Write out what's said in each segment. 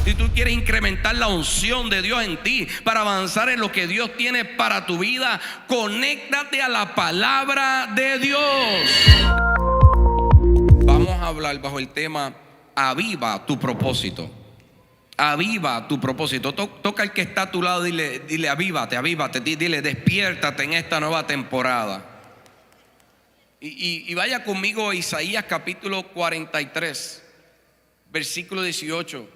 si tú quieres incrementar la unción de Dios en ti para avanzar en lo que Dios tiene para tu vida, conéctate a la palabra de Dios. Vamos a hablar bajo el tema aviva tu propósito. Aviva tu propósito. Toca al que está a tu lado, dile avívate, dile despiértate en esta nueva temporada. Y vaya conmigo a Isaías capítulo 43, versículo 18.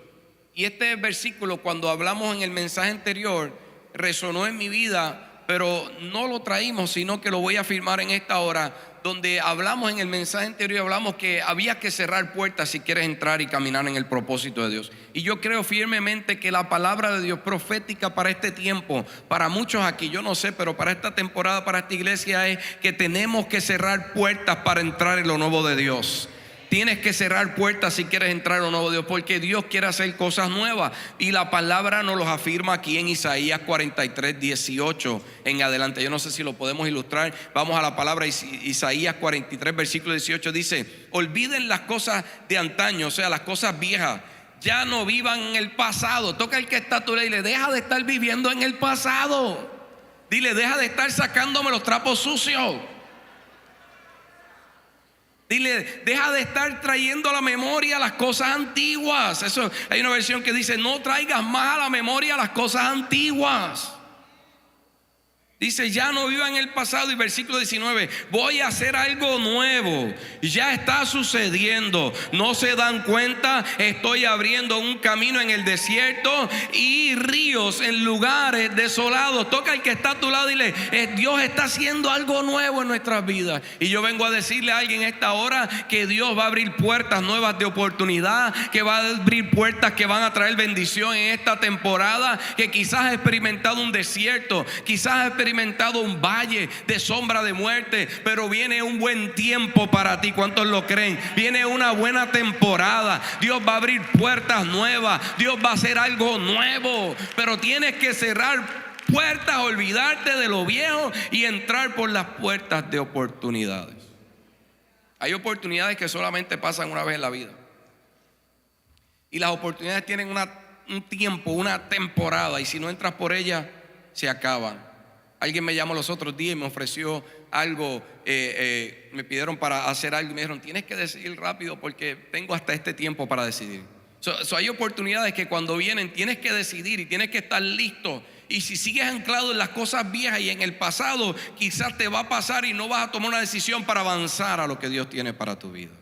Y este versículo, cuando hablamos en el mensaje anterior, resonó en mi vida, pero no lo traímos, sino que lo voy a afirmar en esta hora, donde hablamos en el mensaje anterior, hablamos que había que cerrar puertas si quieres entrar y caminar en el propósito de Dios. Y yo creo firmemente que la palabra de Dios profética para este tiempo, para muchos aquí, yo no sé, pero para esta temporada, para esta iglesia, es que tenemos que cerrar puertas para entrar en lo nuevo de Dios. Tienes que cerrar puertas si quieres entrar en lo nuevo de Dios, porque Dios quiere hacer cosas nuevas. Y la palabra nos los afirma aquí en Isaías 43, 18 en adelante. Yo no sé si lo podemos ilustrar. Vamos a la palabra. Isaías 43, versículo 18 dice: olviden las cosas de antaño, o sea, las cosas viejas. Ya no vivan en el pasado. Toca el que está a tu lado y dile: deja de estar viviendo en el pasado. Dile: deja de estar sacándome los trapos sucios. Dile: deja de estar trayendo a la memoria las cosas antiguas. Eso, hay una versión que dice: no traigas más a la memoria las cosas antiguas. Dice: ya no viva en el pasado. Y versículo 19: voy a hacer algo nuevo. Ya está sucediendo. ¿No se dan cuenta? Estoy abriendo un camino en el desierto y ríos en lugares desolados. Toca al que está a tu lado y dile: Dios está haciendo algo nuevo en nuestras vidas. Y yo vengo a decirle a alguien esta hora que Dios va a abrir puertas nuevas de oportunidad, que va a abrir puertas que van a traer bendición en esta temporada, que quizás has experimentado un desierto, quizás has experimentado un valle de sombra de muerte, pero viene un buen tiempo para ti. ¿Cuántos lo creen? Viene una buena temporada. Dios va a abrir puertas nuevas. Dios va a hacer algo nuevo, pero tienes que cerrar puertas, olvidarte de lo viejo y entrar por las puertas de oportunidades. Hay oportunidades que solamente pasan una vez en la vida, y las oportunidades tienen un tiempo, una temporada, y si no entras por ellas, se acaban. Alguien me llamó los otros días y me ofreció algo, me pidieron para hacer algo y me dijeron: tienes que decidir rápido porque tengo hasta este tiempo para decidir. Hay oportunidades que cuando vienen tienes que decidir y tienes que estar listo. Y si sigues anclado en las cosas viejas y en el pasado, quizás te va a pasar y no vas a tomar una decisión para avanzar a lo que Dios tiene para tu vida.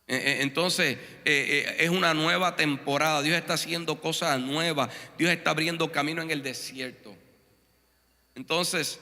Entonces es una nueva temporada. Dios está haciendo cosas nuevas. Dios está abriendo camino en el desierto. Entonces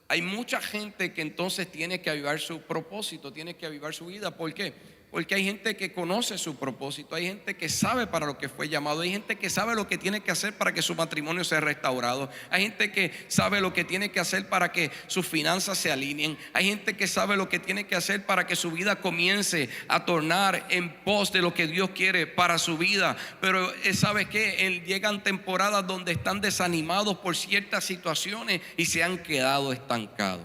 hay mucha gente que entonces tiene que avivar su propósito, tiene que avivar su vida. ¿Por qué? Porque hay gente que conoce su propósito, hay gente que sabe para lo que fue llamado, hay gente que sabe lo que tiene que hacer para que su matrimonio sea restaurado, hay gente que sabe lo que tiene que hacer para que sus finanzas se alineen, hay gente que sabe lo que tiene que hacer para que su vida comience a tornar en pos de lo que Dios quiere para su vida. Pero ¿sabes qué? Llegan temporadas donde están desanimados por ciertas situaciones y se han quedado estancados.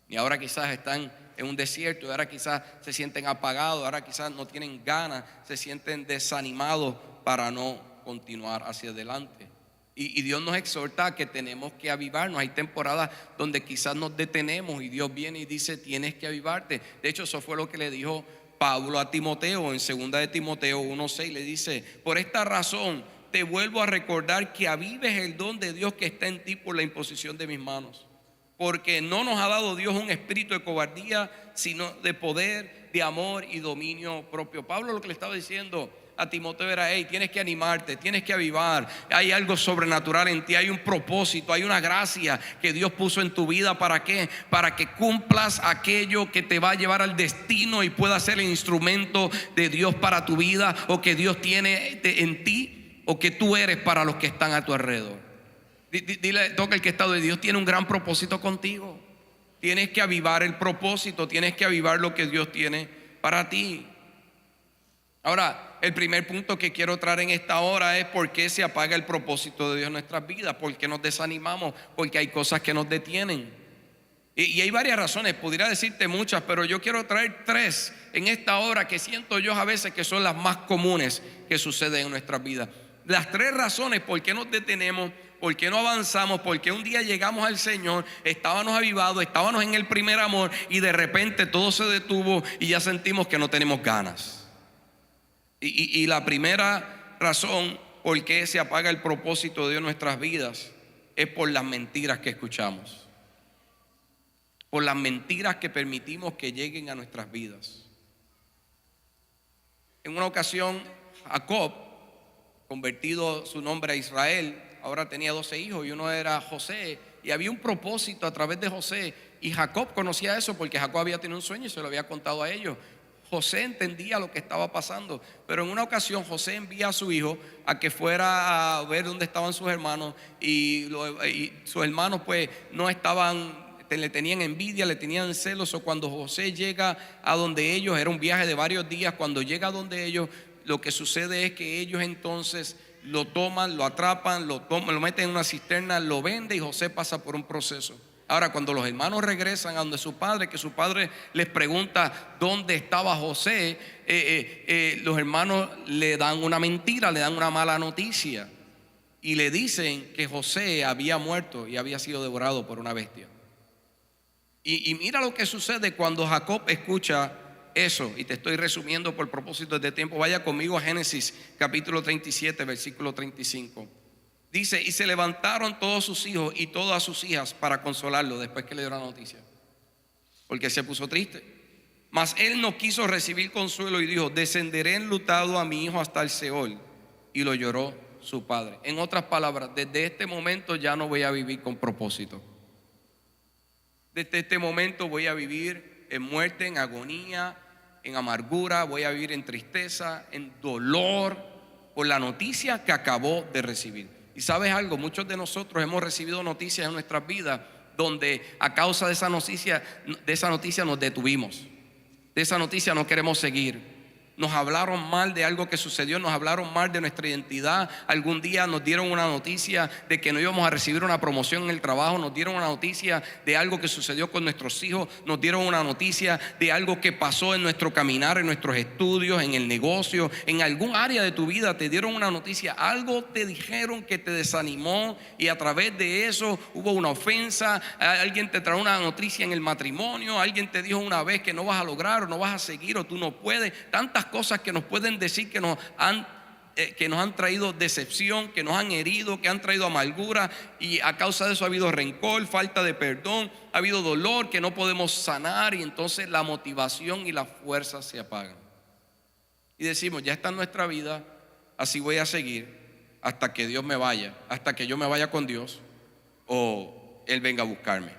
Y ahora quizás están en un desierto, y ahora quizás se sienten apagados, ahora quizás no tienen ganas, se sienten desanimados para no continuar hacia adelante. Y Dios nos exhorta a que tenemos que avivarnos. Hay temporadas donde quizás nos detenemos y Dios viene y dice: tienes que avivarte. De hecho, eso fue lo que le dijo Pablo a Timoteo en 2 de Timoteo 1:6. Le dice: por esta razón te vuelvo a recordar que avives el don de Dios que está en ti por la imposición de mis manos. Porque no nos ha dado Dios un espíritu de cobardía, sino de poder, de amor y dominio propio. Pablo lo que le estaba diciendo a Timoteo era: hey, tienes que animarte, tienes que avivar. Hay algo sobrenatural en ti, hay un propósito, hay una gracia que Dios puso en tu vida. ¿Para qué? Para que cumplas aquello que te va a llevar al destino y pueda ser el instrumento de Dios para tu vida, o que Dios tiene en ti, o que tú eres para los que están a tu alrededor. Dile, toca el que está de Dios tiene un gran propósito contigo. Tienes que avivar el propósito, tienes que avivar lo que Dios tiene para ti. Ahora, el primer punto que quiero traer en esta hora es: ¿por qué se apaga el propósito de Dios en nuestras vidas? ¿Por qué nos desanimamos? Porque hay cosas que nos detienen. Y hay varias razones, pudiera decirte muchas, pero yo quiero traer tres en esta hora que siento yo a veces que son las más comunes que suceden en nuestras vidas. Las tres razones por qué nos detenemos, por qué no avanzamos, por qué un día llegamos al Señor, estábamos avivados, estábamos en el primer amor y de repente todo se detuvo y ya sentimos que no tenemos ganas. Y la primera razón por qué se apaga el propósito de Dios en nuestras vidas es por las mentiras que escuchamos, por las mentiras que permitimos que lleguen a nuestras vidas. En una ocasión, Jacob, convertido su nombre a Israel, ahora tenía 12 hijos y uno era José, y había un propósito a través de José, y Jacob conocía eso porque Jacob había tenido un sueño y se lo había contado a ellos. José entendía lo que estaba pasando, pero en una ocasión José envía a su hijo a que fuera a ver dónde estaban sus hermanos, y sus hermanos pues no estaban, le tenían envidia, le tenían celos. O cuando José llega a donde ellos, era un viaje de varios días, cuando llega a donde ellos, lo que sucede es que ellos entonces lo toman, lo atrapan, lo meten en una cisterna, lo venden, y José pasa por un proceso. Ahora, cuando los hermanos regresan a donde su padre, que su padre les pregunta dónde estaba José, los hermanos le dan una mentira, le dan una mala noticia y le dicen que José había muerto y había sido devorado por una bestia. Y mira lo que sucede cuando Jacob escucha eso, y te estoy resumiendo por propósito de tiempo. Vaya conmigo a Génesis capítulo 37, versículo 35. Dice: y se levantaron todos sus hijos y todas sus hijas para consolarlo después que le dio la noticia, porque se puso triste. Mas él no quiso recibir consuelo y dijo: descenderé enlutado a mi hijo hasta el Seol. Y lo lloró su padre. En otras palabras, desde este momento ya no voy a vivir con propósito. Desde este momento voy a vivir en muerte, en agonía, en amargura, voy a vivir en tristeza, en dolor por la noticia que acabó de recibir. Y sabes algo, muchos de nosotros hemos recibido noticias en nuestras vidas donde a causa de esa noticia nos detuvimos. De esa noticia no queremos seguir. Nos hablaron mal de algo que sucedió, nos hablaron mal de nuestra identidad. Algún día nos dieron una noticia de que no íbamos a recibir una promoción en el trabajo, nos dieron una noticia de algo que sucedió con nuestros hijos, nos dieron una noticia de algo que pasó en nuestro caminar, en nuestros estudios, en el negocio, en algún área de tu vida te dieron una noticia, algo te dijeron que te desanimó y a través de eso hubo una ofensa. Alguien te trajo una noticia en el matrimonio, alguien te dijo una vez que no vas a lograr o no vas a seguir o tú no puedes. Tantas cosas que nos pueden decir que nos han traído decepción, que nos han herido, que han traído amargura, y a causa de eso ha habido rencor, falta de perdón, ha habido dolor que no podemos sanar, y entonces la motivación y la fuerza se apagan y decimos: ya está en nuestra vida, así voy a seguir hasta que Dios me vaya, hasta que yo me vaya con Dios o Él venga a buscarme.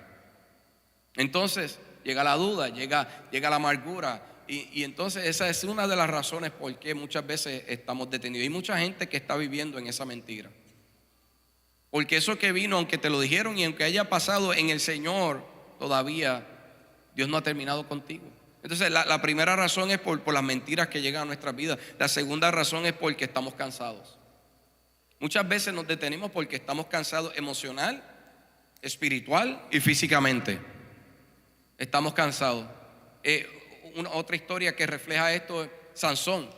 Entonces llega la duda, llega la amargura. Y entonces esa es una de las razones por qué muchas veces estamos detenidos. Hay mucha gente que está viviendo en esa mentira, porque eso que vino, aunque te lo dijeron y aunque haya pasado en el Señor, todavía Dios no ha terminado contigo. Entonces la primera razón es por las mentiras que llegan a nuestras vidas. La segunda razón es porque estamos cansados. Muchas veces nos detenemos porque estamos cansados emocional, espiritual y físicamente. Estamos cansados. Otra historia que refleja esto es Sansón.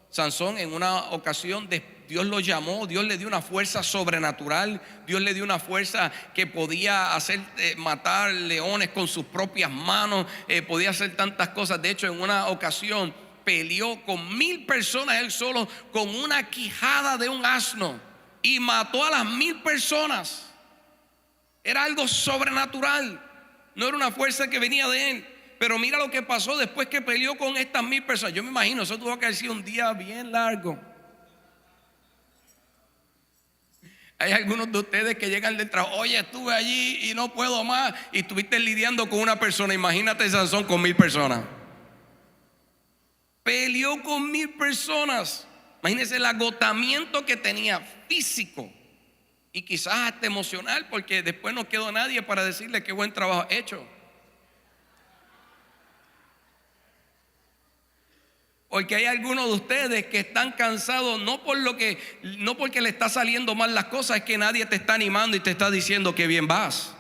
Sansón, en una ocasión Dios lo llamó, Dios le dio una fuerza sobrenatural, Dios le dio una fuerza que podía hacer matar leones con sus propias manos, podía hacer tantas cosas. De hecho, en una ocasión peleó con 1000 personas él solo con una quijada de un asno y mató a las 1000 personas. Era algo sobrenatural, no era una fuerza que venía de él. Pero mira lo que pasó después que peleó con estas 1000 personas. Yo me imagino, eso tuvo que haber sido un día bien largo. Hay algunos de ustedes que llegan del trabajo: oye, estuve allí y no puedo más, y estuviste lidiando con una persona. Imagínate Sansón con 1000 personas. Peleó con 1000 personas. Imagínense el agotamiento que tenía físico y quizás hasta emocional, porque después no quedó nadie para decirle qué buen trabajo ha hecho. Porque hay algunos de ustedes que están cansados no porque le está saliendo mal las cosas, es que nadie te está animando y te está diciendo que bien vas.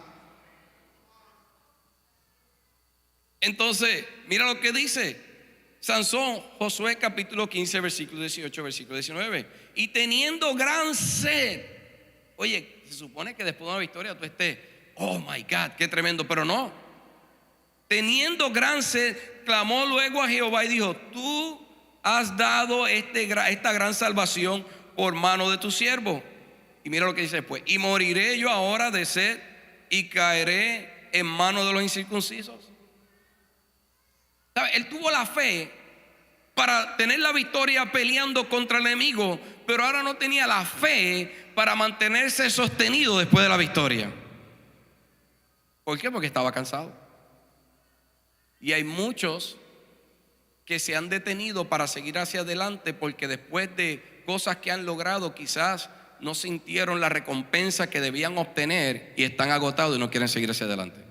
Entonces, mira lo que dice Sansón, Josué capítulo 15, versículo 18, versículo 19. Y teniendo gran sed. Oye, se supone que después de una victoria tú estés, oh my God, qué tremendo, pero no. Teniendo gran sed, clamó luego a Jehová y dijo: tú has dado esta gran salvación por mano de tu siervo. Y mira lo que dice después: y moriré yo ahora de sed y caeré en manos de los incircuncisos. ¿Sabe? Él tuvo la fe para tener la victoria peleando contra el enemigo, pero ahora no tenía la fe para mantenerse sostenido después de la victoria. ¿Por qué? Porque estaba cansado. Y hay muchos que se han detenido para seguir hacia adelante porque después de cosas que han logrado quizás no sintieron la recompensa que debían obtener y están agotados y no quieren seguir hacia adelante.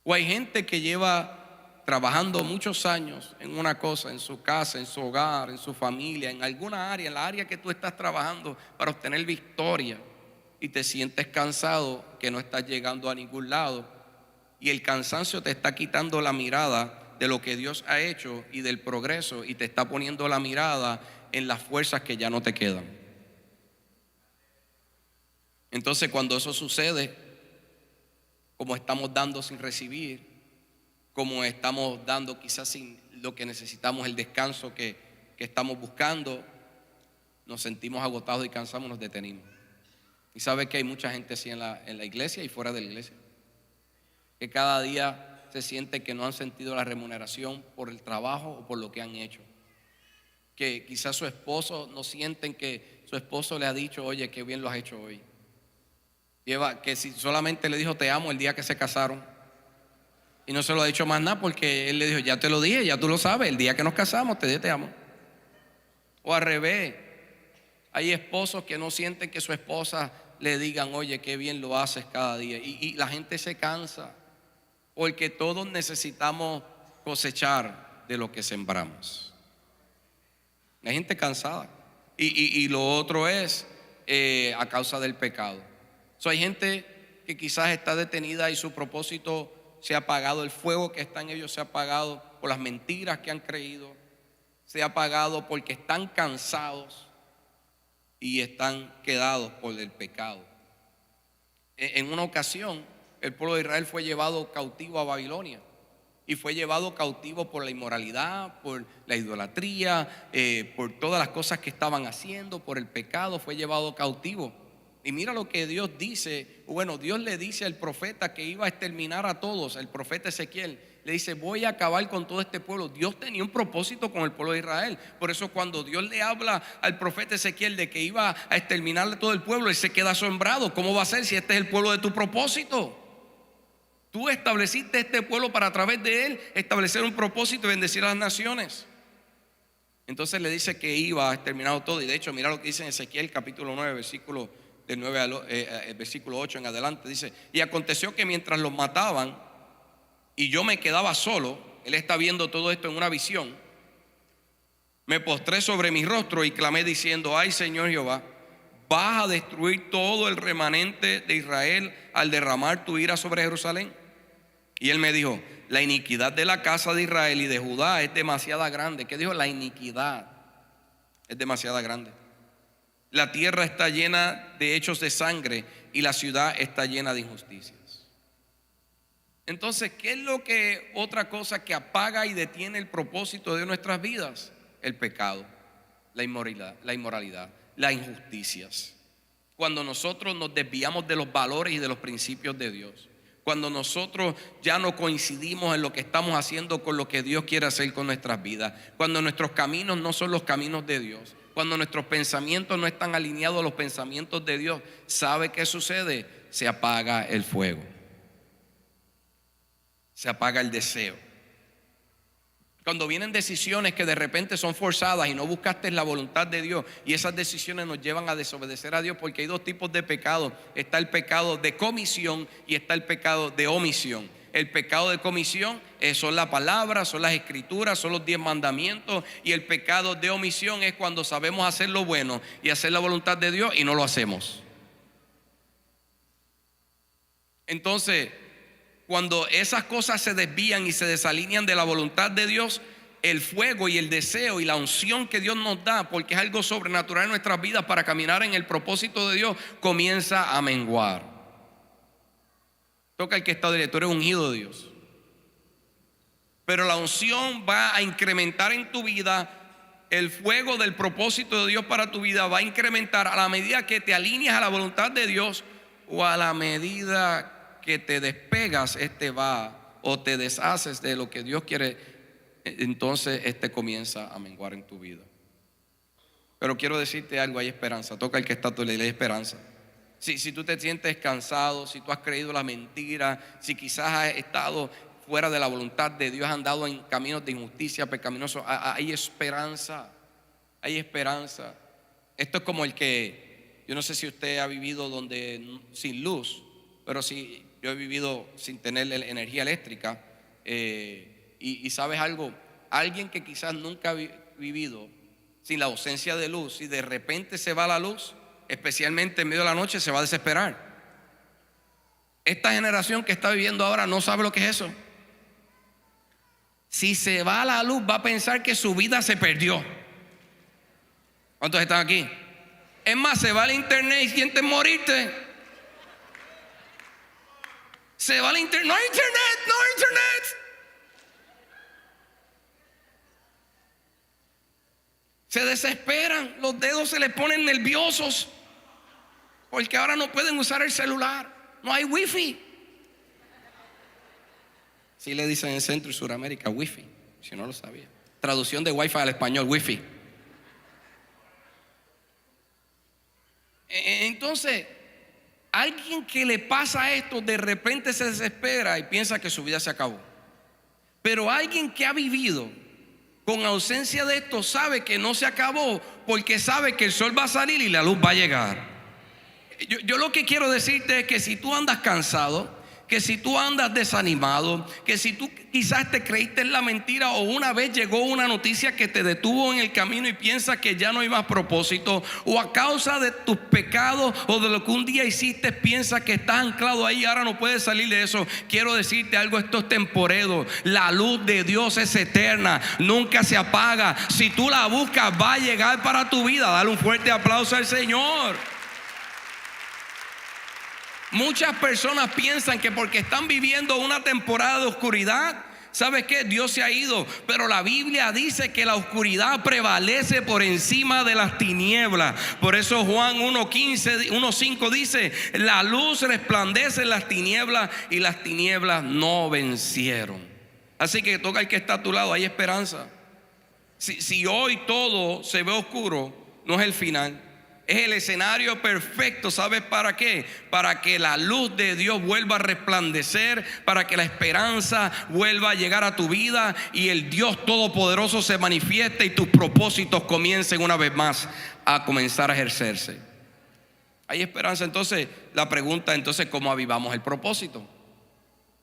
O hay gente que lleva trabajando muchos años en una cosa, en su casa, en su hogar, en su familia, en alguna área, en la área que tú estás trabajando para obtener victoria, y te sientes cansado, que no estás llegando a ningún lado, y el cansancio te está quitando la mirada de lo que Dios ha hecho y del progreso, y te está poniendo la mirada en las fuerzas que ya no te quedan. Entonces, cuando eso sucede, como estamos dando sin recibir, como estamos dando quizás sin lo que necesitamos, el descanso que estamos buscando, nos sentimos agotados y cansados, nos detenimos. Y sabe que hay mucha gente así en la iglesia y fuera de la iglesia, que cada día se siente que no han sentido la remuneración por el trabajo o por lo que han hecho. Que quizás su esposo, no sienten que su esposo le ha dicho: oye, qué bien lo has hecho hoy. Que si solamente le dijo te amo el día que se casaron, y no se lo ha dicho más nada, porque él le dijo: ya te lo dije, ya tú lo sabes, el día que nos casamos te dije te amo. O al revés, hay esposos que no sienten que su esposa le digan: oye, qué bien lo haces cada día, y la gente se cansa, porque todos necesitamos cosechar de lo que sembramos. Hay gente cansada, y lo otro es a causa del pecado. Hay gente que quizás está detenida y su propósito se ha apagado, el fuego que está en ellos se ha apagado por las mentiras que han creído, se ha apagado porque están cansados y están quedados por el pecado. En una ocasión, el pueblo de Israel fue llevado cautivo a Babilonia, y fue llevado cautivo por la inmoralidad, por la idolatría, por todas las cosas que estaban haciendo, por el pecado, fue llevado cautivo. Y mira lo que Dios dice. Bueno, Dios le dice al profeta que iba a exterminar a todos. El profeta Ezequiel le dice: voy a acabar con todo este pueblo. Dios tenía un propósito con el pueblo de Israel. Por eso cuando Dios le habla al profeta Ezequiel de que iba a exterminarle todo el pueblo, él se queda asombrado. ¿Cómo va a ser si este es el pueblo de tu propósito? Tú estableciste este pueblo para, a través de él, establecer un propósito y bendecir a las naciones. Entonces le dice que iba a exterminar todo. Y de hecho, mira lo que dice en Ezequiel capítulo 9, versículo del 9 al versículo 8 en adelante. Dice: y aconteció que mientras los mataban y yo me quedaba solo, él está viendo todo esto en una visión, me postré sobre mi rostro y clamé diciendo: ay Señor Jehová, ¿vas a destruir todo el remanente de Israel al derramar tu ira sobre Jerusalén? Y él me dijo: la iniquidad de la casa de Israel y de Judá es demasiada grande. ¿Qué dijo? La iniquidad es demasiada grande. La tierra está llena de hechos de sangre y la ciudad está llena de injusticias. Entonces, ¿qué es lo que otra cosa que apaga y detiene el propósito de nuestras vidas? El pecado, la inmoralidad, las injusticias. Cuando nosotros nos desviamos de los valores y de los principios de Dios, cuando nosotros ya no coincidimos en lo que estamos haciendo con lo que Dios quiere hacer con nuestras vidas, cuando nuestros caminos no son los caminos de Dios, cuando nuestros pensamientos no están alineados a los pensamientos de Dios, ¿sabe qué sucede? Se apaga el fuego, se apaga el deseo. Cuando vienen decisiones que de repente son forzadas y no buscaste la voluntad de Dios, y esas decisiones nos llevan a desobedecer a Dios, porque hay dos tipos de pecado. Está el pecado de comisión y está el pecado de omisión. El pecado de comisión son la palabra, son las escrituras, son los 10 mandamientos. Y el pecado de omisión es cuando sabemos hacer lo bueno y hacer la voluntad de Dios y no lo hacemos. Entonces, cuando esas cosas se desvían y se desalinean de la voluntad de Dios, el fuego y el deseo y la unción que Dios nos da, porque es algo sobrenatural en nuestras vidas para caminar en el propósito de Dios, comienza a menguar. Toca el que está directo, tú eres ungido de Dios. Pero la unción va a incrementar en tu vida. El fuego del propósito de Dios para tu vida va a incrementar a la medida que te alineas a la voluntad de Dios, o a la medida que te despegas, va o te deshaces de lo que Dios quiere, entonces comienza a menguar en tu vida. Pero quiero decirte algo, hay esperanza. Toca el que está a tu lado, hay esperanza. Si tú te sientes cansado, si tú has creído la mentira, si quizás has estado fuera de la voluntad de Dios, has andado en caminos de injusticia pecaminosos, hay esperanza, hay esperanza. Esto es como el que, yo no sé si usted ha vivido sin luz, pero sí, yo he vivido sin tener energía eléctrica, y sabes algo, alguien que quizás nunca ha vivido sin la ausencia de luz, si de repente se va la luz, especialmente en medio de la noche, se va a desesperar. Esta generación que está viviendo ahora no sabe lo que es eso. Si se va la luz, va a pensar que su vida se perdió. ¿Cuántos están aquí? Es más, se va el internet y sientes morirte. Se va el internet. No hay internet, no hay internet. Se desesperan, los dedos se les ponen nerviosos porque ahora no pueden usar el celular. No hay wifi. Sí le dicen en Centro y Suramérica wifi, si no lo sabía. Traducción de wifi al español, wifi. Entonces, alguien que le pasa esto, de repente se desespera y piensa que su vida se acabó. Pero alguien que ha vivido con ausencia de esto sabe que no se acabó, porque sabe que el sol va a salir y la luz va a llegar. Yo lo que quiero decirte es que si tú andas cansado, que si tú andas desanimado, que si tú quizás te creíste en la mentira, o una vez llegó una noticia que te detuvo en el camino y piensas que ya no hay más propósito, o a causa de tus pecados o de lo que un día hiciste piensas que estás anclado ahí y ahora no puedes salir de eso, quiero decirte algo, esto es temporero. La luz de Dios es eterna, nunca se apaga. Si tú la buscas, va a llegar para tu vida. Dale un fuerte aplauso al Señor. Muchas personas piensan que porque están viviendo una temporada de oscuridad, ¿sabes qué? Dios se ha ido. Pero la Biblia dice que la oscuridad prevalece por encima de las tinieblas. Por eso Juan 1:5 dice: la luz resplandece en las tinieblas y las tinieblas no vencieron. Así que toca el que está a tu lado, hay esperanza. Si hoy todo se ve oscuro, no es el final. Es el escenario perfecto. ¿Sabes para qué? Para que la luz de Dios vuelva a resplandecer, para que la esperanza vuelva a llegar a tu vida y el Dios Todopoderoso se manifieste y tus propósitos comiencen una vez más a comenzar a ejercerse. Hay esperanza. Entonces la pregunta, ¿cómo avivamos el propósito?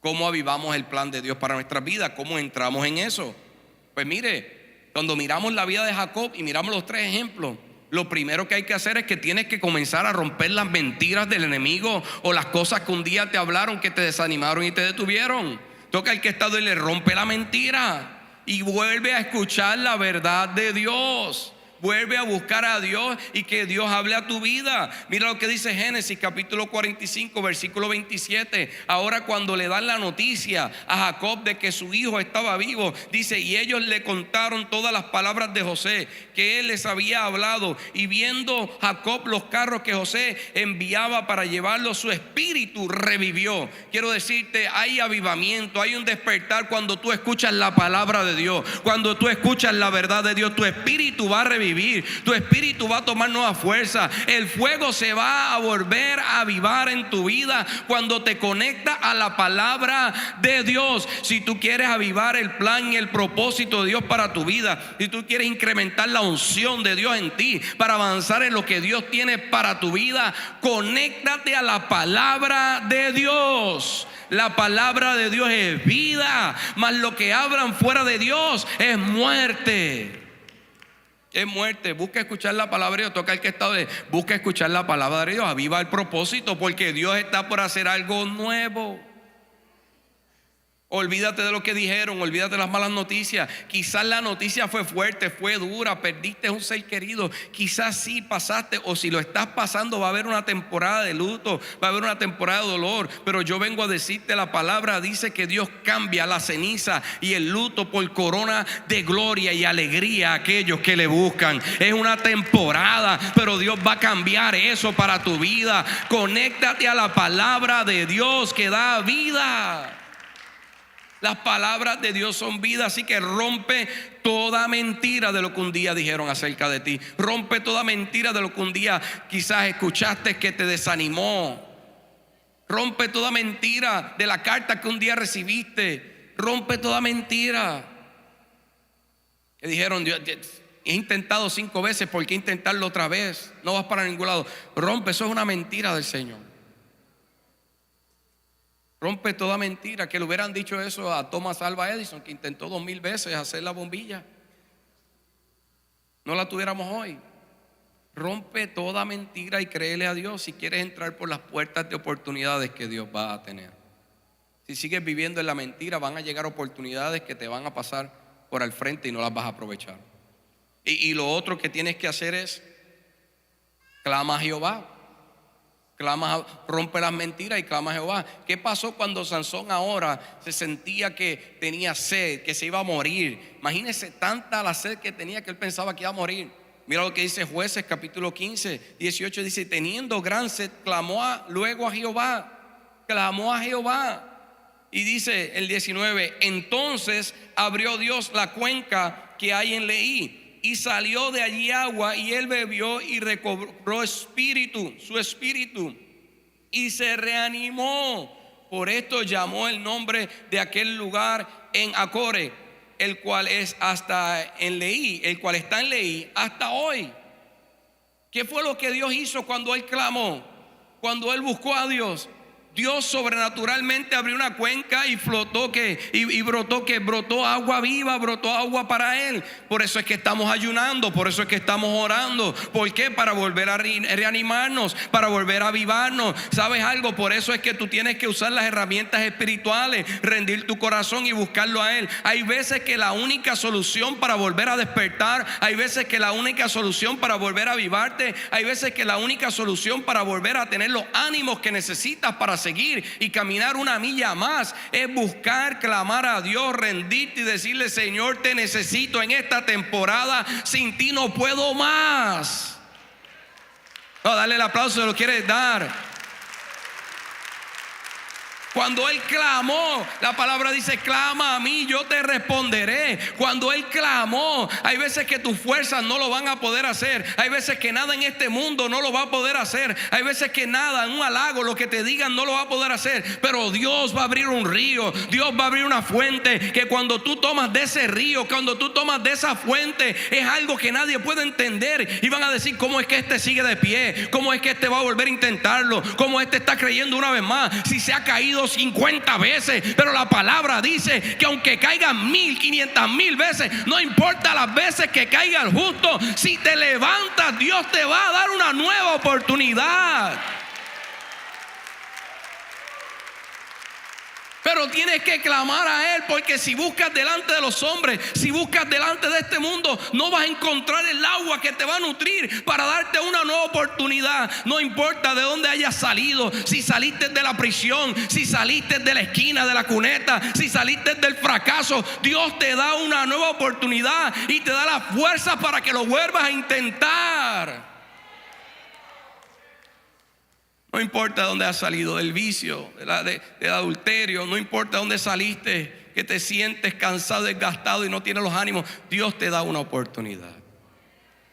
¿Cómo avivamos el plan de Dios para nuestras vidas? ¿Cómo entramos en eso? Pues mire, cuando miramos la vida de Jacob y miramos los 3 ejemplos, lo primero que hay que hacer es que tienes que comenzar a romper las mentiras del enemigo, o las cosas que un día te hablaron que te desanimaron y te detuvieron. Toca el que está y le rompe la mentira y vuelve a escuchar la verdad de Dios. Vuelve a buscar a Dios y que Dios hable a tu vida. Mira lo que dice Génesis capítulo 45 versículo 27. Ahora cuando le dan la noticia a Jacob de que su hijo estaba vivo, dice: y ellos le contaron todas las palabras de José que él les había hablado, y viendo Jacob los carros que José enviaba para llevarlos, su espíritu revivió. Quiero decirte, hay avivamiento, hay un despertar cuando tú escuchas la palabra de Dios. Cuando tú escuchas la verdad de Dios, tu espíritu va a revivir. Tu espíritu va a tomar nueva fuerza. El fuego se va a volver a avivar en tu vida cuando te conectas a la palabra de Dios. Si tú quieres avivar el plan y el propósito de Dios para tu vida, si tú quieres incrementar la unción de Dios en ti para avanzar en lo que Dios tiene para tu vida, conéctate a la palabra de Dios. La palabra de Dios es vida, mas lo que hablan fuera de Dios es muerte. Es muerte. Busca escuchar la palabra de Dios. Toca el que está de, busca escuchar la palabra de Dios. Aviva el propósito, porque Dios está por hacer algo nuevo. Olvídate de lo que dijeron, olvídate de las malas noticias. Quizás la noticia fue fuerte, fue dura, perdiste un ser querido. Quizás sí pasaste, o si lo estás pasando, va a haber una temporada de luto, va a haber una temporada de dolor. Pero yo vengo a decirte, la palabra dice que Dios cambia la ceniza y el luto por corona de gloria y alegría a aquellos que le buscan. Es una temporada, pero Dios va a cambiar eso para tu vida. Conéctate a la palabra de Dios que da vida. Las palabras de Dios son vida, así que rompe toda mentira de lo que un día dijeron acerca de ti. Rompe toda mentira de lo que un día quizás escuchaste que te desanimó. Rompe toda mentira de la carta que un día recibiste. Rompe toda mentira. Que dijeron, he intentado 5 veces, ¿por qué intentarlo otra vez? No vas para ningún lado. Rompe, eso es una mentira del Señor. Rompe toda mentira. Que le hubieran dicho eso a Thomas Alva Edison, que intentó 2000 veces hacer la bombilla. No la tuviéramos hoy. Rompe toda mentira y créele a Dios si quieres entrar por las puertas de oportunidades que Dios va a tener. Si sigues viviendo en la mentira, van a llegar oportunidades que te van a pasar por al frente y no las vas a aprovechar. Y lo otro que tienes que hacer es clama a Jehová. Rompe las mentiras y clama a Jehová. ¿Qué pasó cuando Sansón ahora se sentía que tenía sed, que se iba a morir? Imagínese tanta la sed que tenía que él pensaba que iba a morir. Mira lo que dice Jueces capítulo 15, 18, dice: teniendo gran sed, clamó luego a Jehová. Clamó a Jehová. Y dice el 19: entonces abrió Dios la cuenca que hay en Leí, y salió de allí agua, y él bebió y recobró su espíritu, y se reanimó. Por esto llamó el nombre de aquel lugar en Acore, el cual es hasta en Leí, el cual está en Leí hasta hoy. ¿Qué fue lo que Dios hizo cuando él clamó? Cuando él buscó a Dios, Dios sobrenaturalmente abrió una cuenca y brotó agua viva, brotó agua para él. Por eso es que estamos ayunando, por eso es que estamos orando. ¿Por qué? Para volver a reanimarnos, para volver a avivarnos. ¿Sabes algo? Por eso es que tú tienes que usar las herramientas espirituales, rendir tu corazón y buscarlo a él. Hay veces que la única solución para volver a despertar, hay veces que la única solución para volver a avivarte, hay veces que la única solución para volver a tener los ánimos que necesitas para seguir y caminar una milla más es buscar, clamar a Dios, rendirte y decirle: Señor, te necesito en esta temporada, sin ti no puedo más. No, dale el aplauso, se lo quieres dar. Cuando él clamó, la palabra dice: clama a mí, yo te responderé. Cuando él clamó, hay veces que tus fuerzas no lo van a poder hacer. Hay veces que nada en este mundo no lo va a poder hacer. Hay veces que nada, en un halago, lo que te digan no lo va a poder hacer. Pero Dios va a abrir un río, Dios va a abrir una fuente, que cuando tú tomas de ese río, cuando tú tomas de esa fuente, es algo que nadie puede entender. Y van a decir: ¿cómo es que este sigue de pie? ¿Cómo es que este va a volver a intentarlo? ¿Cómo este está creyendo una vez más? Si se ha caído 50 veces, pero la palabra dice que aunque caigan 1500,000 veces, no importa las veces que caiga el justo, si te levantas, Dios te va a dar una nueva oportunidad. Pero tienes que clamar a él, porque si buscas delante de los hombres, si buscas delante de este mundo, no vas a encontrar el agua que te va a nutrir para darte una nueva oportunidad. No importa de dónde hayas salido, si saliste de la prisión, si saliste de la esquina de la cuneta, si saliste del fracaso, Dios te da una nueva oportunidad y te da la fuerza para que lo vuelvas a intentar. No importa dónde has salido, del vicio, del adulterio, no importa dónde saliste, que te sientes cansado, desgastado y no tienes los ánimos, Dios te da una oportunidad.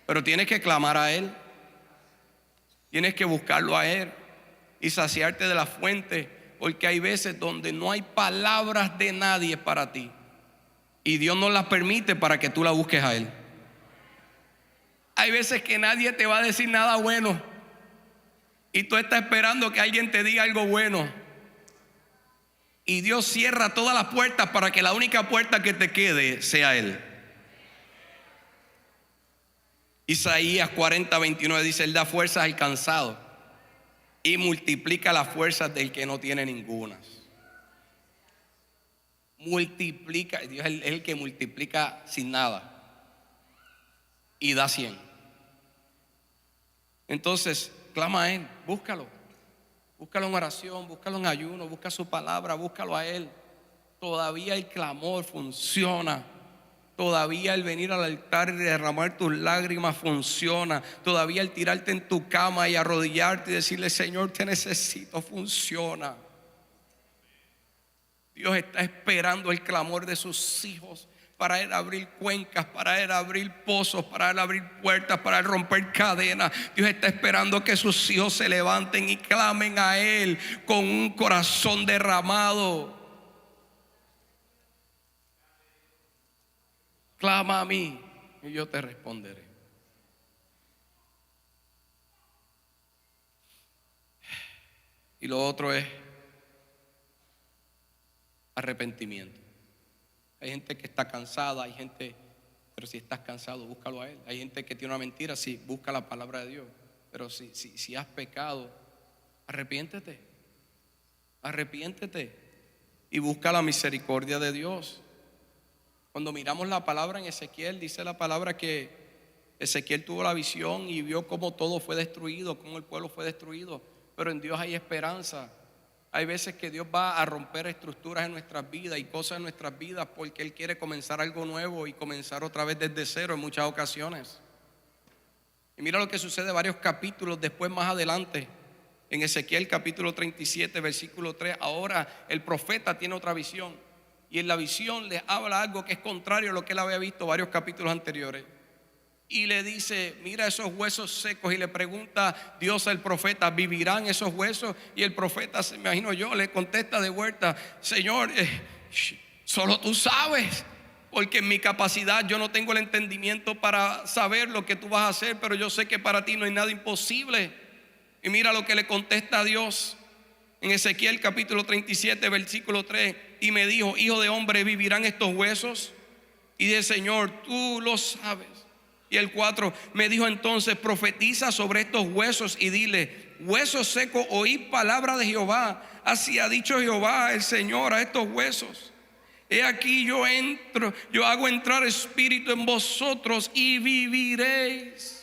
Pero tienes que clamar a él, tienes que buscarlo a él y saciarte de la fuente, porque hay veces donde no hay palabras de nadie para ti y Dios no las permite para que tú la busques a él. Hay veces que nadie te va a decir nada bueno y tú estás esperando que alguien te diga algo bueno. Y Dios cierra todas las puertas para que la única puerta que te quede sea él. Isaías 40:29 dice: él da fuerzas al cansado y multiplica las fuerzas del que no tiene ningunas. multiplica. Dios es el que multiplica sin nada y da 100. Entonces, clama a Él, búscalo. Búscalo en oración, búscalo en ayuno, busca su palabra, búscalo a Él. Todavía el clamor funciona. Todavía el venir al altar y derramar tus lágrimas funciona. Todavía el tirarte en tu cama y arrodillarte y decirle: Señor, te necesito, funciona. Dios está esperando el clamor de sus hijos para Él abrir cuencas, para Él abrir pozos, para Él abrir puertas, para Él romper cadenas. Dios está esperando que sus hijos se levanten y clamen a Él con un corazón derramado. Clama a mí y yo te responderé. Y lo otro es arrepentimiento. Hay gente que está cansada, hay gente, pero si estás cansado, búscalo a Él. Hay gente que tiene una mentira, sí, busca la palabra de Dios. Pero si has pecado, arrepiéntete y busca la misericordia de Dios. Cuando miramos la palabra en Ezequiel, dice la palabra que Ezequiel tuvo la visión y vio cómo todo fue destruido, cómo el pueblo fue destruido. Pero en Dios hay esperanza. Hay veces que Dios va a romper estructuras en nuestras vidas y cosas en nuestras vidas porque Él quiere comenzar algo nuevo y comenzar otra vez desde cero en muchas ocasiones. Y mira lo que sucede varios capítulos después, más adelante, en Ezequiel capítulo 37, versículo 3. Ahora el profeta tiene otra visión y en la visión le habla algo que es contrario a lo que él había visto varios capítulos anteriores. Y le dice: mira esos huesos secos. Y le pregunta Dios al profeta: ¿vivirán esos huesos? Y el profeta, me imagino yo, le contesta de vuelta: Señor, solo tú sabes, porque en mi capacidad yo no tengo el entendimiento para saber lo que tú vas a hacer, pero yo sé que para ti no hay nada imposible. Y mira lo que le contesta a Dios en Ezequiel capítulo 37, versículo 3. Y me dijo: hijo de hombre, ¿vivirán estos huesos? Y dice: Señor, tú lo sabes. Y el 4 me dijo entonces: profetiza sobre estos huesos y dile: huesos secos, oíd palabra de Jehová. Así ha dicho Jehová el Señor a estos huesos: he aquí yo hago entrar espíritu en vosotros y viviréis.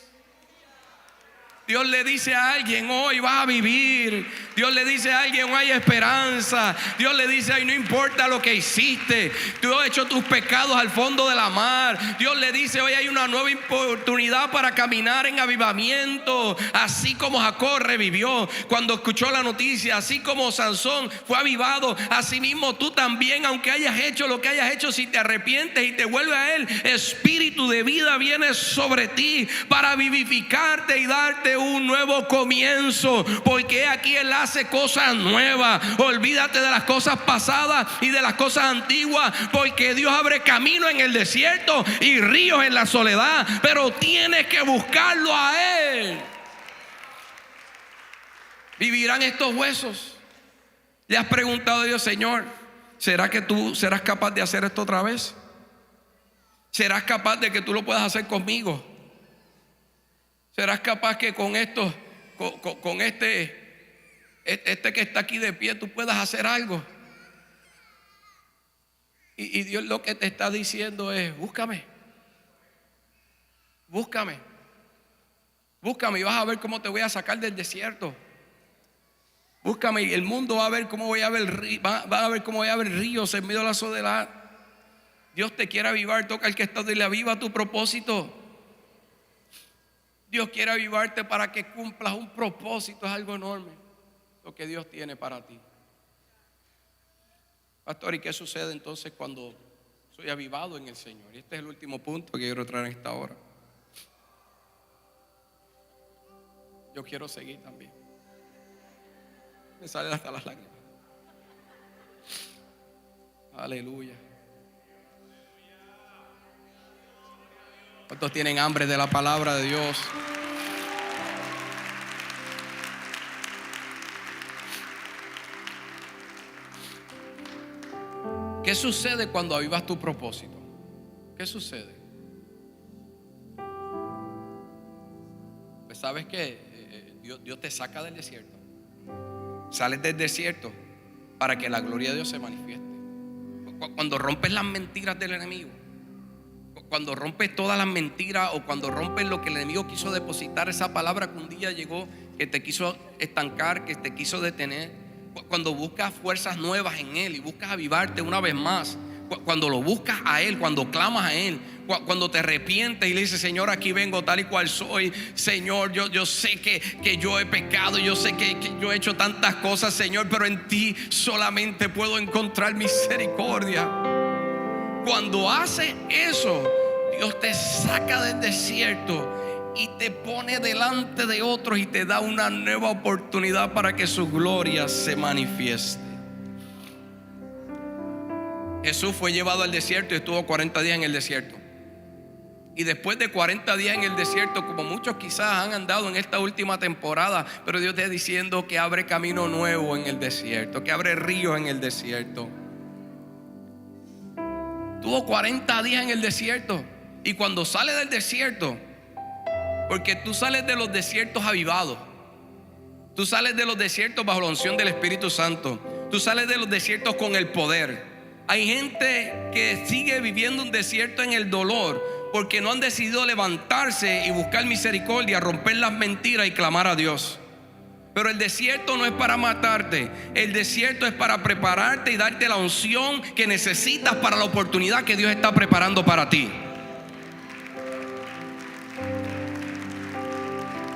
Dios le dice a alguien: hoy vas a vivir. Dios le dice a alguien: hoy hay esperanza. Dios le dice: ay, no importa lo que hiciste, tú has hecho tus pecados al fondo de la mar. Dios le dice: hoy hay una nueva oportunidad para caminar en avivamiento. Así como Jacob revivió cuando escuchó la noticia, así como Sansón fue avivado, así mismo tú también, aunque hayas hecho lo que hayas hecho, si te arrepientes y te vuelves a Él, espíritu de vida viene sobre ti para vivificarte y darte un nuevo comienzo, porque aquí Él hace cosas nuevas. Olvídate de las cosas pasadas y de las cosas antiguas, porque Dios abre camino en el desierto y ríos en la soledad, pero tienes que buscarlo a Él. ¿Vivirán estos huesos? ¿Le has preguntado a Dios: Señor, ¿será que tú serás capaz de hacer esto otra vez? ¿Serás capaz de que tú lo puedas hacer conmigo? ¿Serás capaz que con esto, con este que está aquí de pie, tú puedas hacer algo? Y Dios lo que te está diciendo es: búscame y vas a ver cómo te voy a sacar del desierto. Búscame y el mundo va a ver cómo va a ver cómo voy a ver ríos en medio de la soledad. Dios te quiere avivar. Toca al que está, dile: aviva tu propósito. Dios quiere avivarte para que cumplas un propósito. Es algo enorme lo que Dios tiene para ti. Pastor, ¿y qué sucede entonces cuando soy avivado en el Señor? Y este es el último punto que quiero traer en esta hora. Yo quiero seguir también. Me salen hasta las lágrimas. Aleluya. ¿Cuántos tienen hambre de la palabra de Dios? ¿Qué sucede cuando avivas tu propósito? ¿Qué sucede? Pues sabes que Dios te saca del desierto. Sales del desierto para que la gloria de Dios se manifieste. Cuando rompes las mentiras del enemigo, cuando rompes todas las mentiras, o cuando rompes lo que el enemigo quiso depositar, esa palabra que un día llegó, que te quiso estancar, que te quiso detener. Cuando buscas fuerzas nuevas en Él y buscas avivarte una vez más, cuando lo buscas a Él, cuando clamas a Él, cuando te arrepientes y le dices: Señor, aquí vengo tal y cual soy. Señor, yo sé que yo he pecado, yo sé que yo he hecho tantas cosas, Señor, pero en ti solamente puedo encontrar misericordia. Cuando haces eso, Dios te saca del desierto y te pone delante de otros y te da una nueva oportunidad para que su gloria se manifieste. Jesús fue llevado al desierto y estuvo 40 días en el desierto. Y después de 40 días en el desierto, como muchos quizás han andado en esta última temporada, pero Dios está diciendo que abre camino nuevo en el desierto, que abre ríos en el desierto. Tuvo 40 días en el desierto. Y cuando sale del desierto, porque tú sales de los desiertos avivados, tú sales de los desiertos bajo la unción del Espíritu Santo, tú sales de los desiertos con el poder. Hay gente que sigue viviendo un desierto en el dolor porque no han decidido levantarse y buscar misericordia, romper las mentiras y clamar a Dios. Pero el desierto no es para matarte. El desierto es para prepararte y darte la unción que necesitas para la oportunidad que Dios está preparando para ti.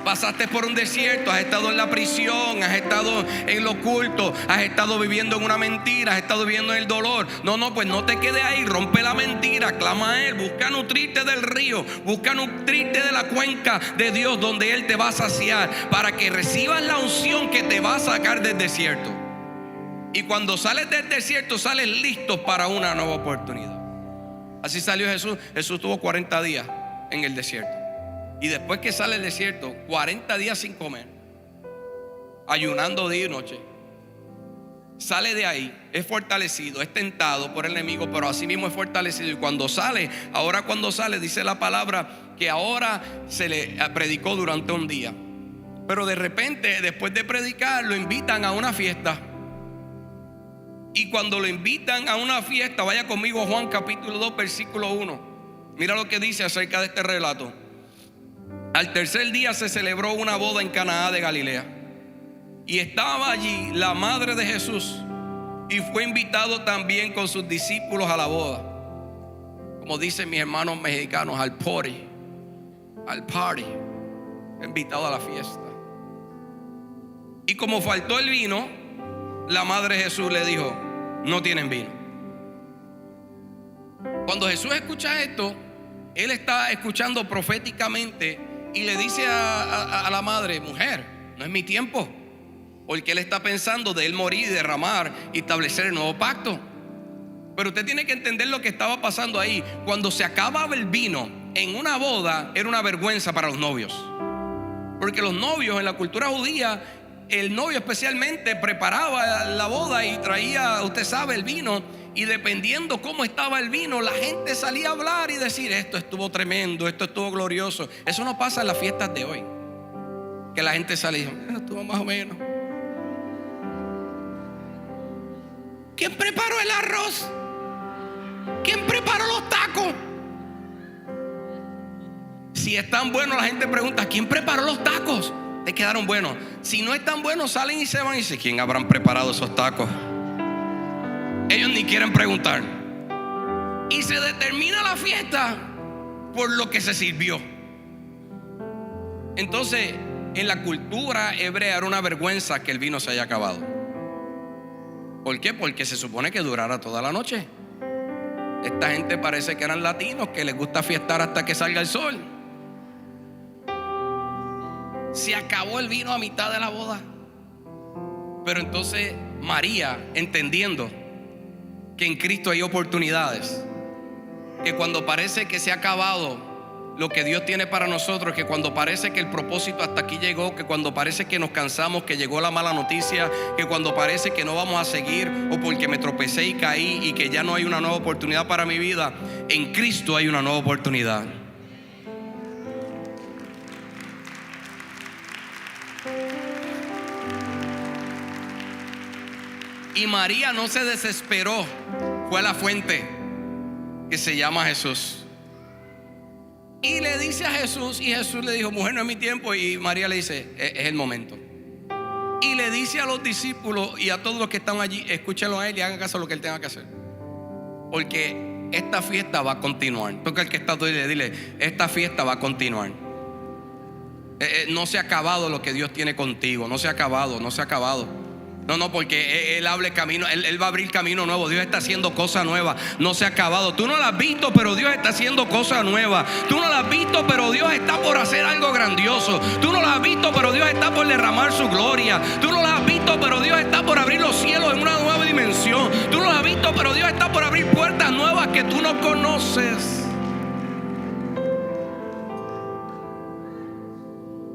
Pasaste por un desierto, has estado en la prisión, has estado en lo oculto, has estado viviendo en una mentira, has estado viviendo en el dolor. No, pues no te quedes ahí, rompe la mentira, clama a Él, busca nutrirte del río, busca nutrirte de la cuenca de Dios, donde Él te va a saciar, para que recibas la unción que te va a sacar del desierto. Y cuando sales del desierto, sales listo para una nueva oportunidad. Así salió Jesús. Jesús tuvo 40 días en el desierto. Y después que sale del desierto, 40 días sin comer, ayunando día y noche, sale de ahí, es fortalecido, es tentado por el enemigo, pero así mismo es fortalecido. Y cuando sale, dice la palabra que ahora se le predicó durante un día. Pero de repente, después de predicar, lo invitan a una fiesta. Y cuando lo invitan a una fiesta, vaya conmigo a Juan capítulo 2, versículo 1. Mira lo que dice acerca de este relato. Al tercer día se celebró una boda en Caná de Galilea, y estaba allí la madre de Jesús, y fue invitado también con sus discípulos a la boda. Como dicen mis hermanos mexicanos, al party. Invitado a la fiesta. Y como faltó el vino, la madre de Jesús le dijo: no tienen vino. Cuando Jesús escucha esto, Él está escuchando proféticamente y le dice a la madre: mujer, no es mi tiempo. Porque Él está pensando de Él morir y derramar y establecer el nuevo pacto. Pero usted tiene que entender lo que estaba pasando ahí. Cuando se acababa el vino en una boda, era una vergüenza para los novios. Porque los novios en la cultura judía, el novio especialmente preparaba la boda y traía, usted sabe, el vino. Y dependiendo cómo estaba el vino, la gente salía a hablar y decir: esto estuvo tremendo, esto estuvo glorioso. Eso no pasa en las fiestas de hoy, que la gente sale y dice: estuvo más o menos. ¿Quién preparó el arroz? ¿Quién preparó los tacos? Si están buenos, la gente pregunta: ¿quién preparó los tacos? Te quedaron buenos. Si no están buenos, salen y se van y dicen: ¿quién habrán preparado esos tacos? Ellos ni quieren preguntar. Y se determina la fiesta por lo que se sirvió. Entonces, en la cultura hebrea era una vergüenza que el vino se haya acabado. ¿Por qué? Porque se supone que durara toda la noche. Esta gente parece que eran latinos, que les gusta fiestar hasta que salga el sol. Se acabó el vino a mitad de la boda. Pero entonces María, entendiendo que en Cristo hay oportunidades, que cuando parece que se ha acabado lo que Dios tiene para nosotros, que cuando parece que el propósito hasta aquí llegó, que cuando parece que nos cansamos, que llegó la mala noticia, que cuando parece que no vamos a seguir, o porque me tropecé y caí y que ya no hay una nueva oportunidad para mi vida, en Cristo hay una nueva oportunidad. Y María no se desesperó, fue a la fuente que se llama Jesús. Y le dice a Jesús, y Jesús le dijo: mujer, no es mi tiempo. Y María le dice: es el momento. Y le dice a los discípulos y a todos los que están allí: escúchenlo a él y hagan caso a lo que él tenga que hacer, porque esta fiesta va a continuar. Toca el que está, dile: esta fiesta va a continuar. No se ha acabado lo que Dios tiene contigo. No se ha acabado, no se ha acabado. No, porque Él abre camino, Él va a abrir camino nuevo. Dios está haciendo cosas nuevas. No se ha acabado. Tú no lo has visto, pero Dios está haciendo cosas nuevas. Tú no lo has visto, pero Dios está por hacer algo grandioso. Tú no lo has visto, pero Dios está por derramar su gloria. Tú no lo has visto, pero Dios está por abrir los cielos en una nueva dimensión. Tú no lo has visto, pero Dios está por abrir puertas nuevas que tú no conoces.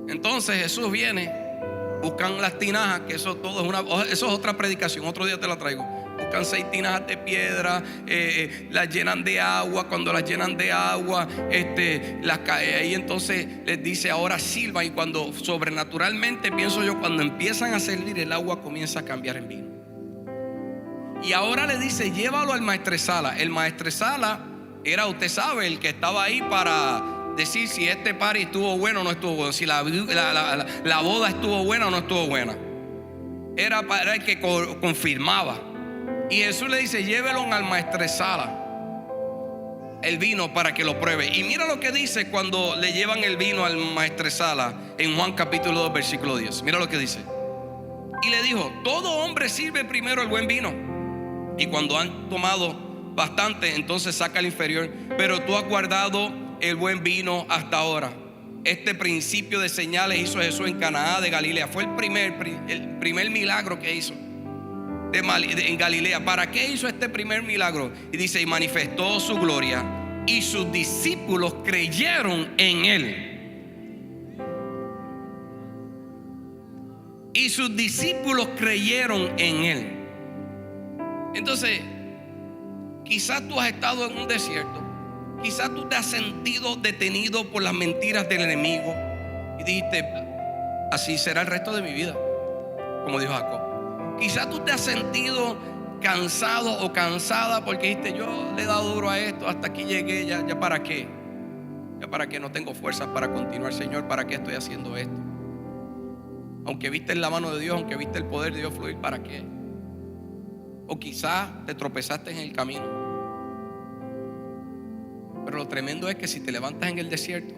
Entonces Jesús viene. Buscan las tinajas, que eso todo eso es otra predicación, otro día te la traigo. Buscan 6 tinajas de piedra, las llenan de agua. Cuando las llenan de agua, ahí entonces les dice: ahora sirvan. Y cuando sobrenaturalmente, pienso yo, cuando empiezan a servir, el agua comienza a cambiar en vino. Y ahora le dice: llévalo al maestresala. El maestresala era, usted sabe, el que estaba ahí para decir si este party estuvo bueno o no estuvo bueno, si la boda estuvo buena o no estuvo buena. Era para el que confirmaba. Y Jesús le dice: llévelo al maestresala el vino para que lo pruebe. Y mira lo que dice cuando le llevan el vino al maestresala en Juan capítulo 2 versículo 10. Mira lo que dice: y le dijo: todo hombre sirve primero el buen vino, y cuando han tomado bastante, entonces saca el inferior, pero tú has guardado el buen vino hasta ahora. Este principio de señales hizo Jesús en Canaá de Galilea. Fue el primer milagro que hizo en Galilea. ¿Para qué hizo este primer milagro? Y dice: y manifestó su gloria, y sus discípulos creyeron en él. Y sus discípulos creyeron en él. Entonces, quizás tú has estado en un desierto. Quizás tú te has sentido detenido por las mentiras del enemigo y dijiste: así será el resto de mi vida, como dijo Jacob. Quizás tú te has sentido cansado o cansada porque dijiste: yo le he dado duro a esto, hasta aquí llegué, ya para qué. Ya para qué, no tengo fuerzas para continuar, Señor, ¿para qué estoy haciendo esto? Aunque viste la mano de Dios, aunque viste el poder de Dios fluir, ¿para qué? O quizás te tropezaste en el camino. Pero lo tremendo es que si te levantas en el desierto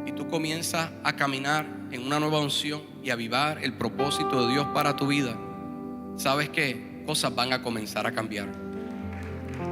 y tú comienzas a caminar en una nueva unción y a avivar el propósito de Dios para tu vida, ¿sabes qué? Cosas van a comenzar a cambiar.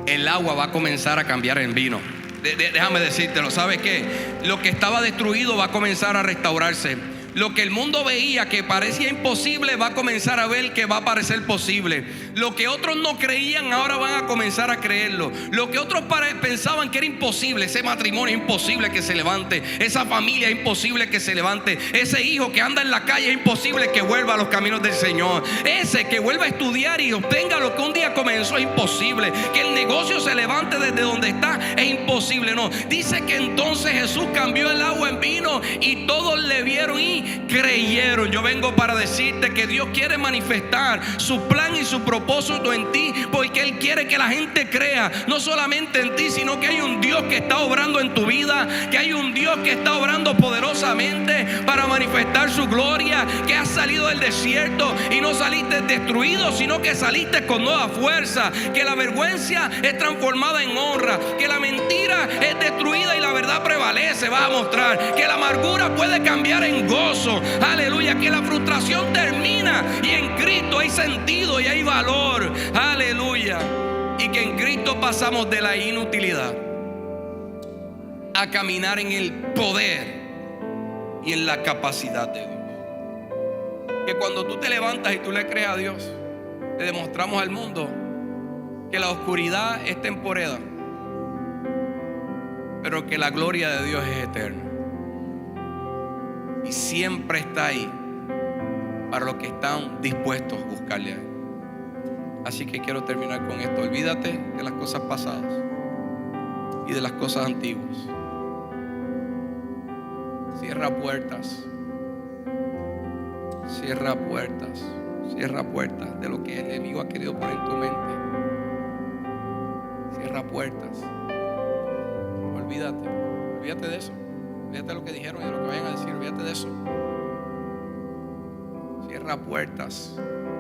El agua va a comenzar a cambiar en vino. Déjame decírtelo, ¿sabes qué? Lo que estaba destruido va a comenzar a restaurarse. Lo que el mundo veía que parecía imposible va a comenzar a ver que va a parecer posible. Lo que otros no creían ahora van a comenzar a creerlo. Lo que otros pensaban que era imposible, ese matrimonio es imposible que se levante, esa familia es imposible que se levante, ese hijo que anda en la calle es imposible que vuelva a los caminos del Señor, ese que vuelva a estudiar y obtenga lo que un día comenzó es imposible, que el negocio se levante desde donde está es imposible. No, dice que entonces Jesús cambió el agua en vino y todos le vieron y creyeron. Yo vengo para decirte que Dios quiere manifestar su plan y su propósito en ti, porque Él quiere que la gente crea no solamente en ti, sino que hay un Dios que está obrando en tu vida, que hay un Dios que está obrando poderosamente para manifestar su gloria, que has salido del desierto y no saliste destruido, sino que saliste con nueva fuerza, que la vergüenza es transformada en honra, que la mentira es destruida y la verdad prevalece. Vas a mostrar que la amargura puede cambiar en gozo. Aleluya, que la frustración termina y en Cristo hay sentido y hay valor. Aleluya. Y que en Cristo pasamos de la inutilidad a caminar en el poder y en la capacidad de Dios. Que cuando tú te levantas y tú le crees a Dios, le demostramos al mundo que la oscuridad es temporera, pero que la gloria de Dios es eterna. Y siempre está ahí para los que están dispuestos a buscarle a Él. Así que quiero terminar con esto. Olvídate de las cosas pasadas y de las cosas antiguas. Cierra puertas. Cierra puertas. Cierra puertas de lo que el enemigo ha querido poner en tu mente. Cierra puertas. Olvídate de eso. Olvídate de lo que dijeron y de lo que vayan a decir. Olvídate de eso. Cierra puertas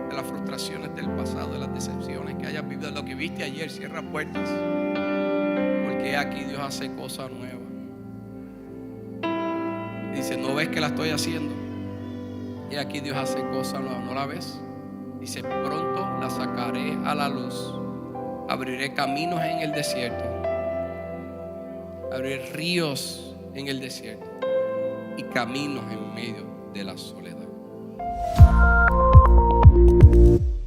de las frustraciones del pasado, de las decepciones que hayas vivido, de lo que viste ayer. Cierra puertas, porque aquí Dios hace cosas nuevas. Y dice: ¿no ves que la estoy haciendo? Y aquí Dios hace cosas nuevas. ¿No la ves? Dice: pronto la sacaré a la luz. Abriré caminos en el desierto. Abriré ríos en el desierto y caminos en medio de la soledad.